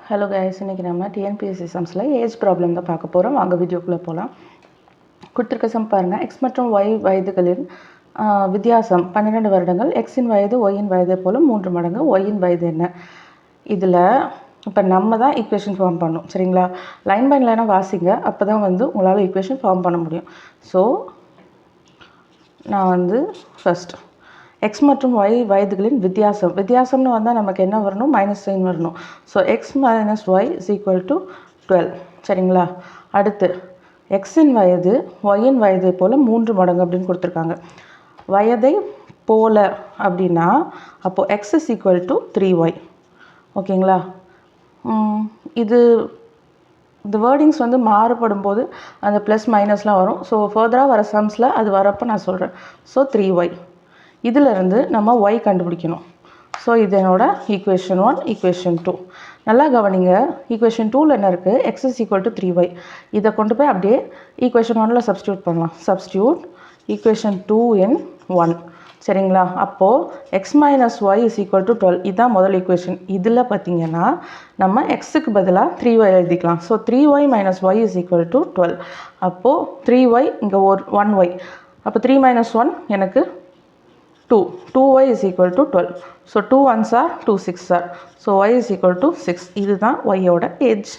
Hello guys, இன்றைக்கி நம்ம TNPSC சம்ஸில் age problem தான் பார்க்க போகிறோம். வாங்க வீடியோக்குள்ளே போகலாம். கொடுத்துருக்க சம் பாருங்கள். எக்ஸ் மற்றும் ஒய் வயதுகளின் வித்தியாசம் 12 வருடங்கள். எக்ஸின் வயது ஒய்யின் வயதை போல் 3 மடங்கு. ஒய்யின் வயது என்ன? இதில் இப்போ நம்ம தான் ஈக்குவேஷன் ஃபார்ம் பண்ணணும், சரிங்களா? லைன் பை லைனாக வாசிங்க, அப்போ தான் உங்களால் ஈக்குவேஷன் ஃபார்ம் பண்ண முடியும். ஸோ நான் ஃபஸ்ட் எக்ஸ் மற்றும் ஒய் வயதுகளின் வித்தியாசம்னு வந்தால் நமக்கு என்ன வரணும்? மைனஸ் சைன் வரணும். So X minus Y is equal to 12, சரிங்களா? அடுத்து எக்ஸின் வயது ஒய்யின் வயதை போல் 3 மடங்கு அப்படின்னு கொடுத்துருக்காங்க. வயதை போல அப்படின்னா அப்போது X is equal to 3y, ஓகேங்களா? இந்த வேர்டிங்ஸ் மாறுபடும் போது அந்த ப்ளஸ் மைனஸ்லாம் வரும். ஸோ ஃபர்தராக வர சம்ஸில் அது வரப்போ நான் சொல்கிறேன். ஸோ 3y இதிலிருந்து நம்ம y கண்டுபிடிக்கணும். ஸோ இது என்னோட ஈக்குவேஷன் 1, ஈக்குவேஷன் 2. நல்லா கவனிங்க. ஈக்குவேஷன் 2ல் என்ன இருக்குது? X is equal to 3y. இதை கொண்டு போய் அப்படியே ஈக்குவேஷன் 1ல் சப்ஸ்டியூட் பண்ணலாம். சப்ஸ்டியூட் ஈக்குவேஷன் 2 in 1, சரிங்களா? அப்போது X minus Y is equal to 12. இதுதான் முதல் ஈக்குவேஷன். இதில் பார்த்தீங்கன்னா நம்ம எக்ஸுக்கு பதிலாக 3y எழுதிக்கலாம். So 3y minus Y is equal to 12. அப்போது 3y இங்கே ஒரு 1y. அப்போ 3 மைனஸ் 1 எனக்கு 2. 2y is equal to 12. So 2 1s are 2 6s are. So y is equal to 6. இதுதான் y ஓட ஏஜ்.